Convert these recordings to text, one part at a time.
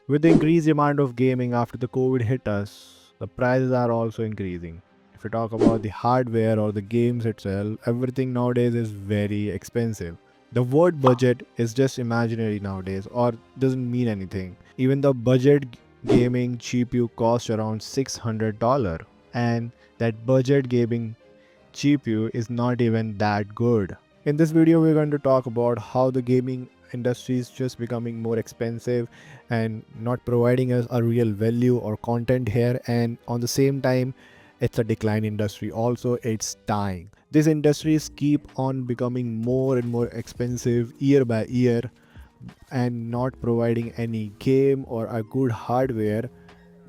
With the increased demand of gaming after the COVID hit us, the prices are also increasing. If you talk about the hardware or the games itself, everything nowadays is very expensive. The word budget is just imaginary nowadays or doesn't mean anything. Even the budget gaming GPU costs around $600, and that budget gaming GPU is not even that good. In this video, we're going to talk about how the gaming industry is just becoming more expensive and not providing us a real value or content here, and on the same time, it's a decline industry. Also, it's dying. These industries keep on becoming more and more expensive year by year and not providing any game or a good hardware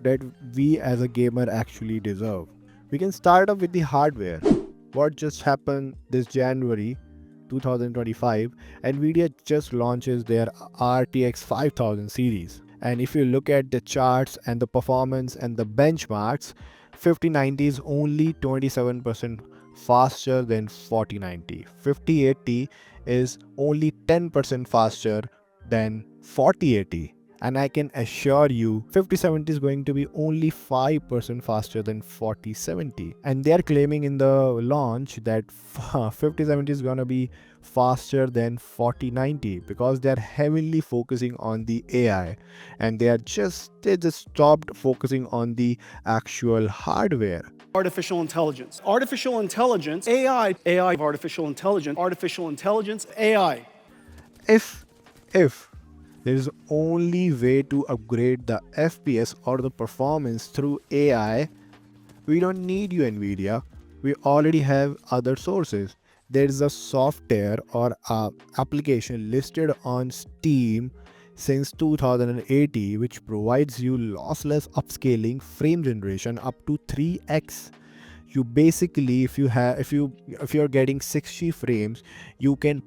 that we as a gamer actually deserve. We can start off with the hardware. What just happened this January 2025, Nvidia just launches their RTX 5000 series. And if you look at the charts and the performance and the benchmarks, 5090 is only 27% faster than 4090. 5080 is only 10% faster than 4080. And I can assure you 5070 is going to be only 5% faster than 4070. And they are claiming in the launch that 5070 is going to be faster than 4090 because they are heavily focusing on the AI, and they just stopped focusing on the actual hardware. Artificial intelligence. Artificial intelligence, AI of artificial intelligence, AI. If there is only way to upgrade the FPS or the performance through AI, we don't need you Nvidia. We already have other sources. There is a software or a application listed on Steam since 2080 which provides you lossless upscaling frame generation up to 3x. You basically, if you're getting 60 frames, you can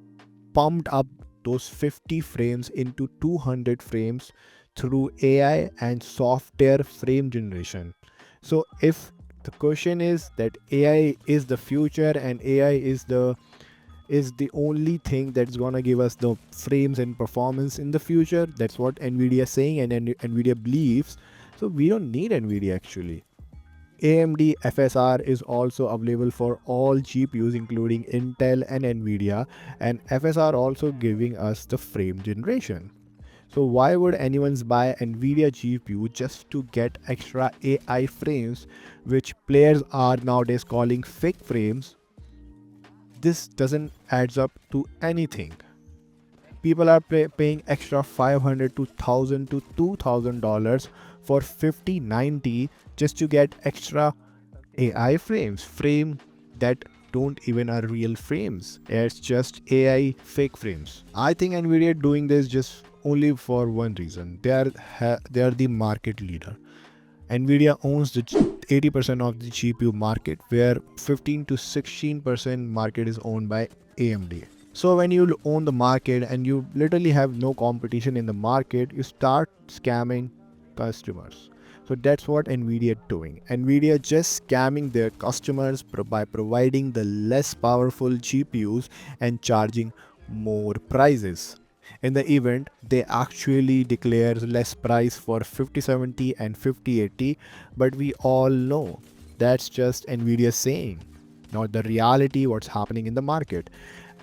pump up those 50 frames into 200 frames through AI and software frame generation. So if the question is that AI is the future and AI is the only thing that's gonna give us the frames and performance in the future, that's what Nvidia is saying, and Nvidia believes. So we don't need Nvidia actually. AMD FSR is also available for all GPUs including Intel and Nvidia, and FSR also giving us the frame generation. So why would anyone buy Nvidia GPU just to get extra AI frames, which players are nowadays calling fake frames? This doesn't adds up to anything. People are paying extra 500 to 1000 to $2000 for 5090 just to get extra AI frames, frame that don't even are real frames. It's just AI fake frames. I think Nvidia doing this just only for one reason. They are the market leader. Nvidia owns the 80% of the GPU market, where 15 to 16% market is owned by AMD. So when you own the market and you literally have no competition in the market, you start scamming customers. So that's what Nvidia doing. Nvidia just scamming their customers by providing the less powerful GPUs and charging more prices. In the event, they actually declare less price for 5070 and 5080, but we all know that's just Nvidia saying, not the reality what's happening in the market.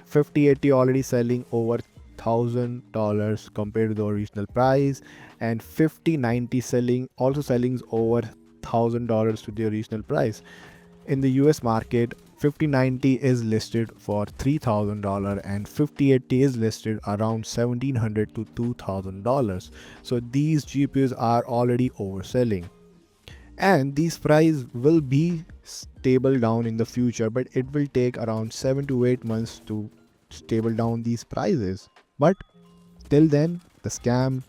5080 already selling over $1000 compared to the original price, and 5090 selling over $1000 to the original price. In the US market, 5090 is listed for $3000 and 5080 is listed around $1700 to $2000. So these GPUs are already overselling, and these price will be stable down in the future, but it will take around 7 to 8 months to stable down these prices. But till then, the scam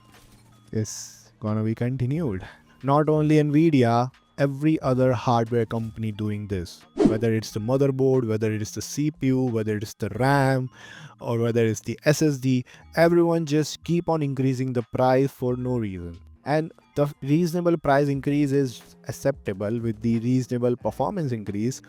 is gonna be continued. Not only Nvidia, every other hardware company doing this, whether it's the motherboard, whether it's the CPU, whether it's the RAM, or whether it's the SSD, everyone just keep on increasing the price for no reason. And the reasonable price increase is acceptable with the reasonable performance increase,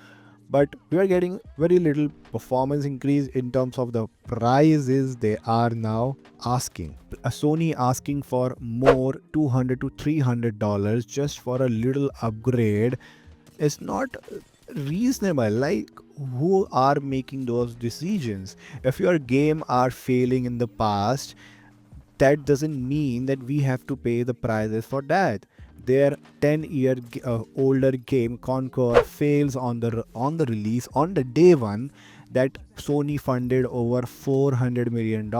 but we are getting very little performance increase in terms of the prices they are now asking. A Sony asking for more $200 to $300 just for a little upgrade is not reasonable. Like, who are making those decisions? If your game are failing in the past, that doesn't mean that we have to pay the prices for that. Their 10-year older game Conquer fails on the release on the day one that Sony funded over $400 million.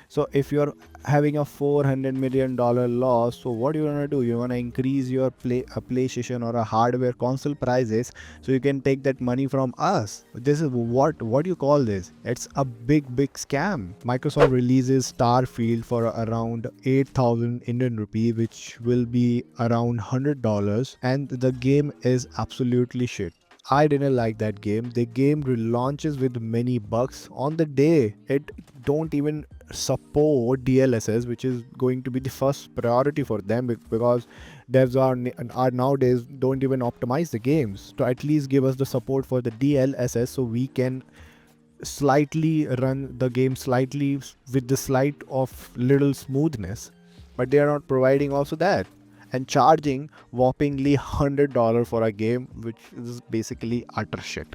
So if you're having a $400 million loss, so what you wanna do? You wanna increase your PlayStation or a hardware console prices so you can take that money from us. This is what do you call this? It's a big scam. Microsoft releases Starfield for around 8,000 Indian rupee, which will be around $100, and the game is absolutely shit. I didn't like that game. The game launches with many bugs on the day. It don't even support DLSS, which is going to be the first priority for them because devs are nowadays don't even optimize the games to at least give us the support for the DLSS so we can slightly run the game slightly with the slight of little smoothness, but they are not providing also that, and charging whoppingly $100 for a game which is basically utter shit.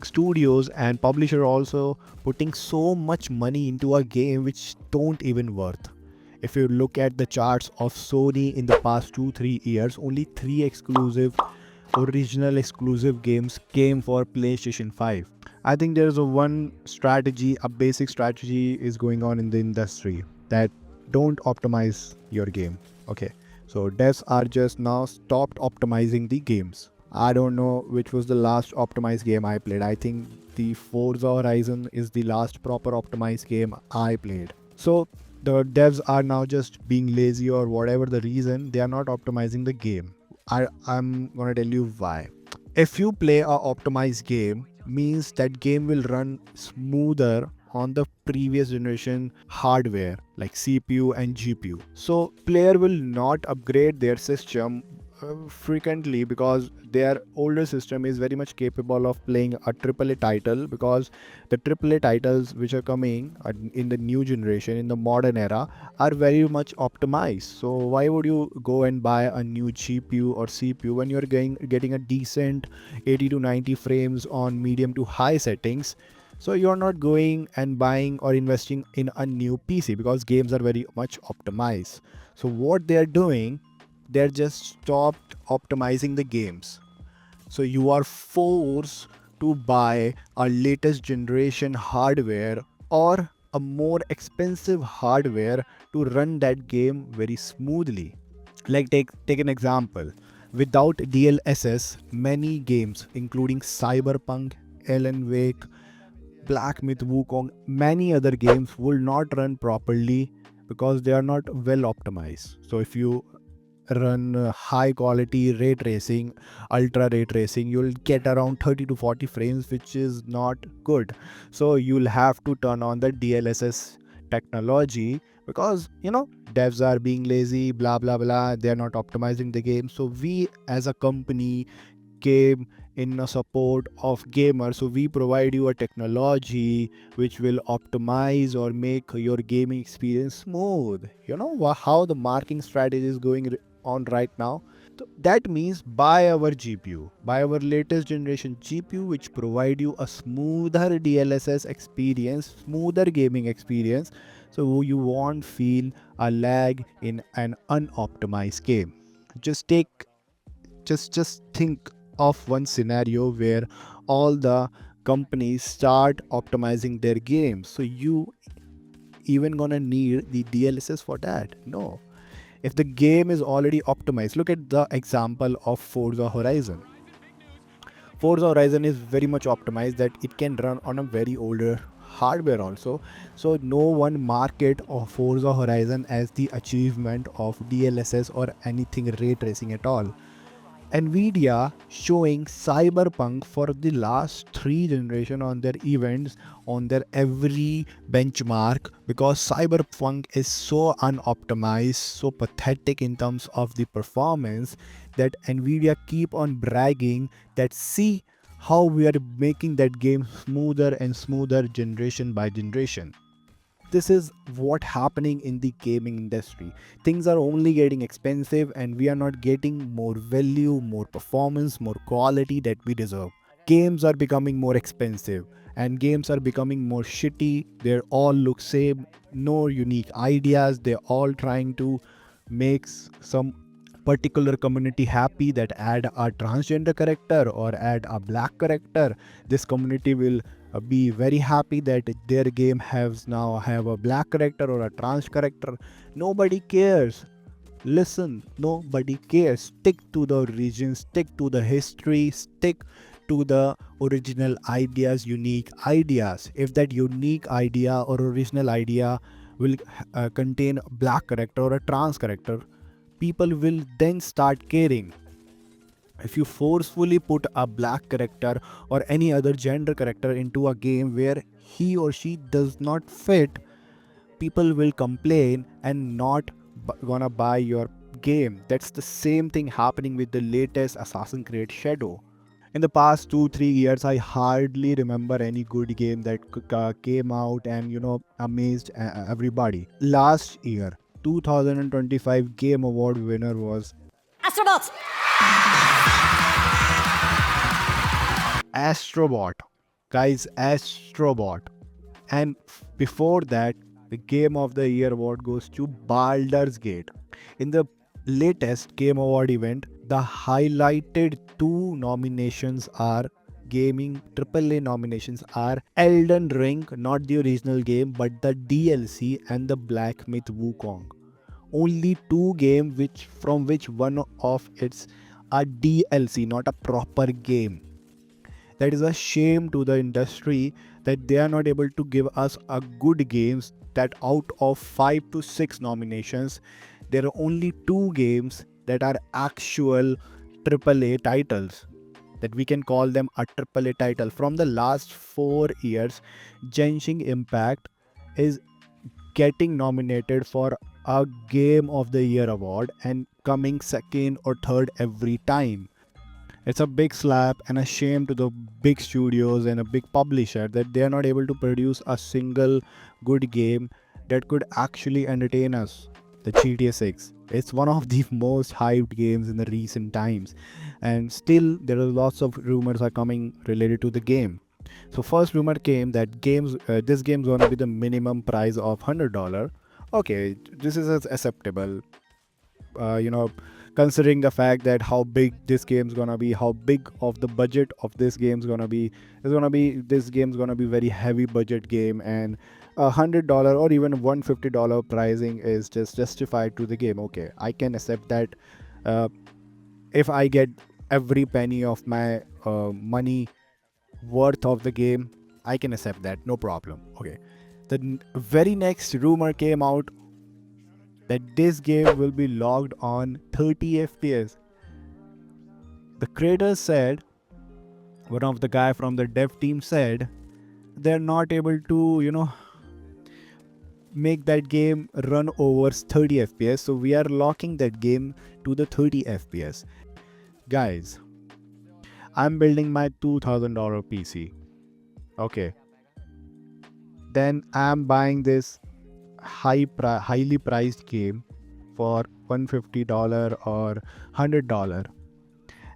Studios and publisher also putting so much money into a game which don't even worth. If you look at the charts of Sony in the past 2-3 years, only 3 original exclusive games came for PlayStation 5. I think there's a basic strategy is going on in the industry that don't optimize your game. Okay, so devs are just now stopped optimizing the games. I don't know which was the last optimized game I played. I think the Forza Horizon is the last proper optimized game I played. So the devs are now just being lazy or whatever the reason, they are not optimizing the game. I'm gonna tell you why. If you play a optimized game, means that game will run smoother on the previous generation hardware like CPU and GPU. So player will not upgrade their system frequently because their older system is very much capable of playing a AAA title, because the AAA titles which are coming in the new generation in the modern era are very much optimized. So why would you go and buy a new GPU or CPU when you're getting a decent 80 to 90 frames on medium to high settings? So you're not going and buying or investing in a new PC because games are very much optimized. So what they're doing, they're just stopped optimizing the games. So you are forced to buy a latest generation hardware or a more expensive hardware to run that game very smoothly. Like take an example. Without DLSS, many games including Cyberpunk, Alan Wake, Black Myth Wukong, many other games will not run properly because they are not well optimized. So if you run high quality ray tracing, ultra ray tracing, you'll get around 30 to 40 frames, which is not good. So you'll have to turn on the DLSS technology because devs are being lazy, blah blah blah, they're not optimizing the game. So we as a company came in a support of gamers, so we provide you a technology which will optimize or make your gaming experience smooth. How the marketing strategy is going on right now. So that means buy our GPU, buy our latest generation GPU, which provide you a smoother DLSS experience, smoother gaming experience, so you won't feel a lag in an unoptimized game. Just take just think of one scenario where all the companies start optimizing their games, so you even gonna need the DLSS for that? No. If the game is already optimized, look at the example of Forza Horizon is very much optimized that it can run on a very older hardware also. So no one market of Forza Horizon as the achievement of DLSS or anything ray tracing at all. Nvidia showing Cyberpunk for the last 3 generations on their events, on their every benchmark, because Cyberpunk is so unoptimized, so pathetic in terms of the performance, that Nvidia keep on bragging that see, how we are making that game smoother and smoother generation by generation. This is what happening in the gaming industry. Things are only getting expensive and we are not getting more value, more performance, more quality that we deserve. Games are becoming more expensive and games are becoming more shitty. They all look same, no unique ideas. They're all trying to make some particular community happy, that add a transgender character or add a black character. This community will be very happy that their game has now have a black character or a trans character. Nobody cares. Listen, nobody cares. Stick to the origin, stick to the history, stick to the original ideas, unique ideas. If that unique idea or original idea will contain a black character or a trans character, people will then start caring. If you forcefully put a black character or any other gender character into a game where he or she does not fit, people will complain and not gonna buy your game. That's the same thing happening with the latest Assassin's Creed Shadow. In the past 2 3 years, I hardly remember any good game that came out and amazed everybody. Last year, 2025 Game Award winner was Astronaut! Astrobot. Guys, Astrobot. And before that, the Game of the Year award goes to Baldur's Gate. In the latest Game Award event, the highlighted two nominations are gaming AAA nominations are Elden Ring, not the original game but the DLC, and the Black Myth Wukong. Only two games which from which one of it's a DLC, not a proper game. That is a shame to the industry that they are not able to give us a good games, that out of 5 to 6 nominations there are only two games that are actual AAA titles, that we can call them a AAA title. From the last 4 years, Genshin Impact is getting nominated for a Game of the Year award and coming second or third every time. It's a big slap and a shame to the big studios and a big publisher that they are not able to produce a single good game that could actually entertain us. The GTA 6. It's one of the most hyped games in the recent times, and still there are lots of rumors are coming related to the game. So first rumor came that this game's gonna be the minimum price of $100. Okay, this is acceptable. uh, you know Considering the fact that how big this game's gonna be, how big of the budget of this game's gonna be, this game's gonna be very heavy budget game, and $100 or even $150 pricing is just justified to the game. Okay, I can accept that. Uh, if I get every penny of my money worth of the game, I can accept that, no problem. Okay, the very next rumor came out that this game will be logged on 30 FPS. The creator said, one of the guy from the dev team said, they're not able to, make that game run over 30 FPS. So we are locking that game to the 30 FPS. Guys, I'm building my $2,000 PC. Okay. Then I'm buying this highly priced game for $150 or $100,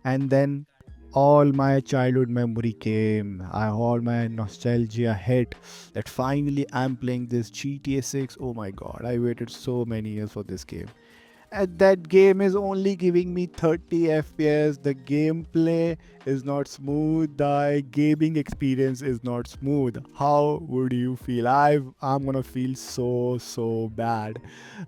and then all my childhood memory came, all my nostalgia hit, that finally I'm playing this GTA 6. Oh my god, I waited so many years for this game, and that game is only giving me 30 FPS. The gameplay is not smooth, the gaming experience is not smooth. How would you feel? I'm gonna feel so bad.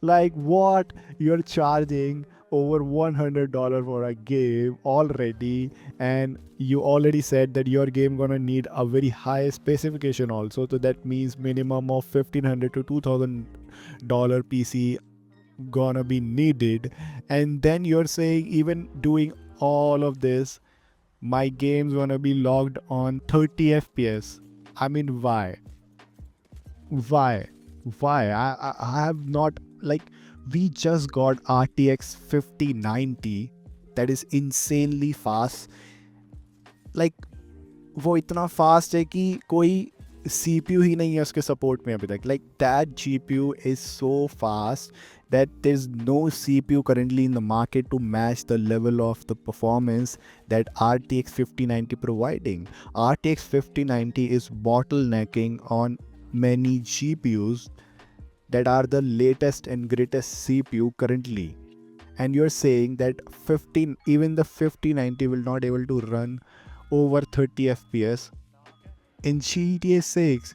Like, what? You're charging over $100 for a game already, and you already said that your game gonna need a very high specification also, so that means minimum of $1,500 to $2,000 PC gonna be needed. And then you're saying, even doing all of this, my game's gonna be logged on 30 FPS. I mean, why why I have not, like, we just got RTX 5090 that is insanely fast. Like, वो इतना fast है कि कोई CPU ही नहीं है उसके support में अभी तक. Like that GPU is so fast that there's no CPU currently in the market to match the level of the performance that RTX 5090 providing. RTX 5090 is bottlenecking on many GPUs that are the latest and greatest CPU currently. And you're saying that 15, even the 5090 will not able to run over 30 FPS in GTA 6.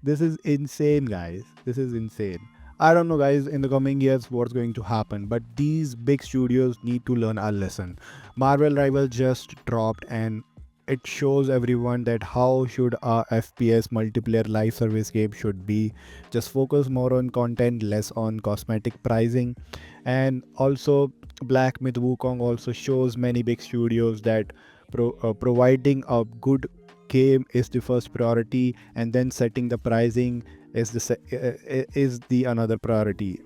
This is insane, guys. This is insane. I don't know, guys, in the coming years what's going to happen, but these big studios need to learn a lesson. Marvel Rival just dropped, and it shows everyone that how should a FPS multiplayer live service game should be. Just focus more on content, less on cosmetic pricing. And also Black Myth Wukong also shows many big studios that providing a good game is the first priority, and then setting the pricing is is the another priority.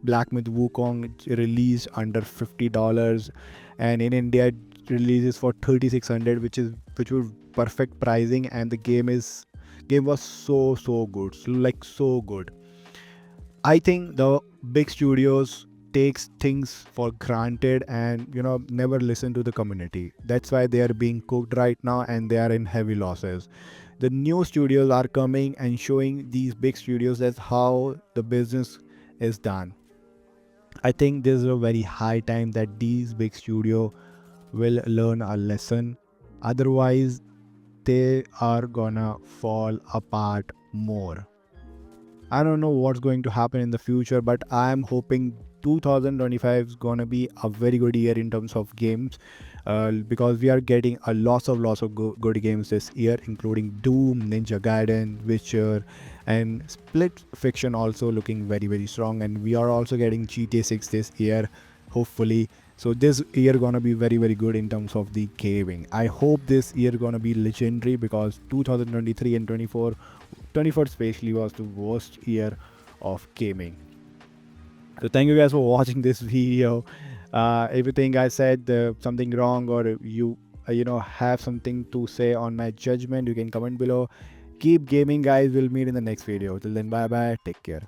Black Myth Wukong released under $50, and in India it releases for 3600, which was perfect pricing, and the game was so good, like so good. I think the big studios takes things for granted and never listen to the community. That's why they are being cooked right now and they are in heavy losses. The new studios are coming and showing these big studios as how the business is done. I think this is a very high time that these big studio will learn a lesson. Otherwise, they are gonna fall apart more. I don't know what's going to happen in the future, but I'm hoping 2025 is gonna be a very good year in terms of games, because we are getting a lots of good games this year, including Doom, Ninja Gaiden, Witcher, and Split Fiction also looking very strong. And we are also getting GTA 6 this year, hopefully. So this year gonna be very good in terms of the gaming. I hope this year gonna be legendary, because 2023 and 24 especially was the worst year of gaming. So thank you guys for watching this video. If you think I said something wrong, or you have something to say on my judgment, you can comment below. Keep gaming, guys. We'll meet in the next video. Till then, bye bye, take care.